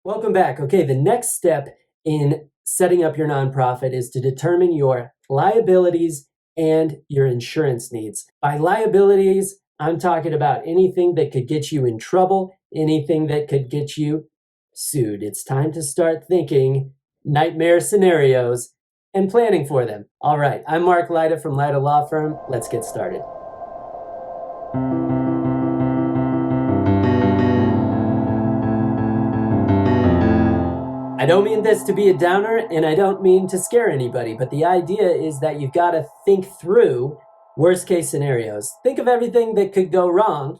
Welcome back. Okay, the next step in setting up your nonprofit is to determine your liabilities and your insurance needs. By liabilities, I'm talking about anything that could get you in trouble, anything that could get you sued. It's time to start thinking nightmare scenarios and planning for them. All right, I'm Mark Lyda from Lyda Law Firm. Let's get started. I don't mean this to be a downer, and I don't mean to scare anybody, but the idea is that you've got to think through worst case scenarios. Think of everything that could go wrong,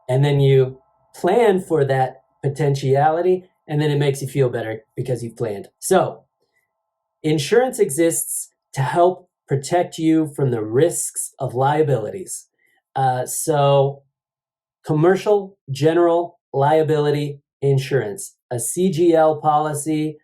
and then you plan for that potentiality, and then it makes you feel better because you've planned. So, insurance exists to help protect you from the risks of liabilities. So, commercial general liability insurance, a CGL policy,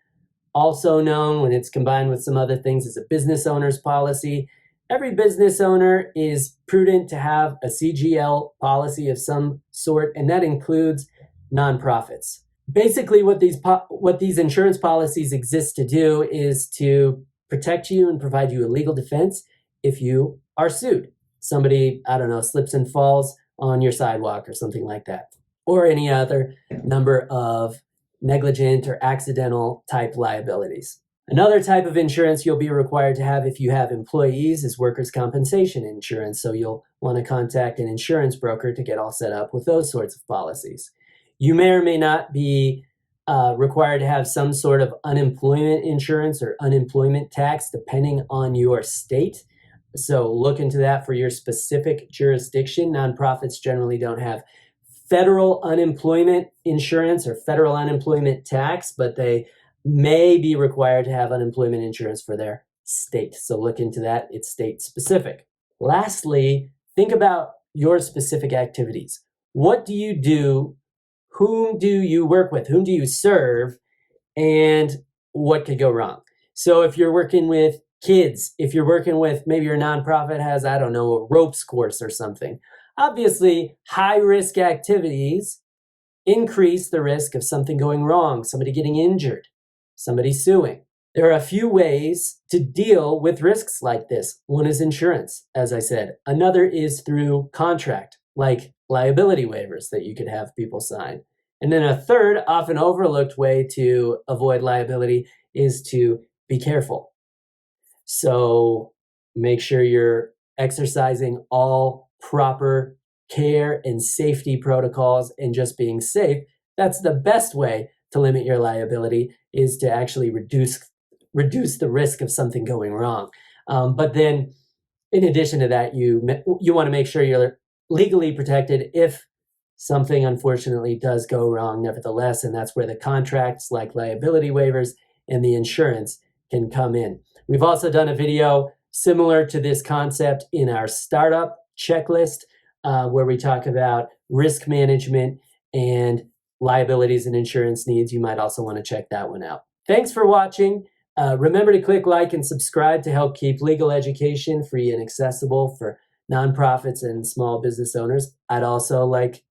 also known when it's combined with some other things as a business owner's policy. Every business owner is prudent to have a CGL policy of some sort, and that includes nonprofits. Basically, what these insurance policies exist to do is to protect you and provide you a legal defense if you are sued. Somebody, slips and falls on your sidewalk or something like that, or any other number of negligent or accidental type liabilities. Another type of insurance you'll be required to have if you have employees is workers' compensation insurance. So you'll want to contact an insurance broker to get all set up with those sorts of policies. You may or may not be required to have some sort of unemployment insurance or unemployment tax, depending on your state. So look into that for your specific jurisdiction. Nonprofits generally don't have federal unemployment insurance or federal unemployment tax, but they may be required to have unemployment insurance for their state. So look into that. It's state specific. Lastly, think about your specific activities. What do you do? Whom do you work with? Whom do you serve? And what could go wrong? So if you're working with kids, if you're working with, maybe your nonprofit has, a ropes course or something. Obviously, high-risk activities increase the risk of something going wrong, somebody getting injured, somebody suing. There are a few ways to deal with risks like this. One is insurance, as I said. Another is through contract, like liability waivers that you could have people sign. And then a third, often overlooked way to avoid liability is to be careful. So make sure you're exercising all proper care and safety protocols and just being safe. That's the best way to limit your liability, is to actually reduce the risk of something going wrong. But then in addition to that, you want to make sure you're legally protected if something unfortunately does go wrong nevertheless, and that's where the contracts like liability waivers and the insurance can come in. We've also done a video similar to this concept in our startup checklist, where we talk about risk management and liabilities and insurance needs. You might also want to check that one out. Thanks for watching. Remember to click like and subscribe to help keep legal education free and accessible for nonprofits and small business owners. I'd also like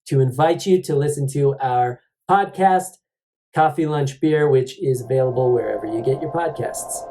to invite you to listen to our podcast, Coffee, Lunch, Beer, which is available wherever you get your podcasts.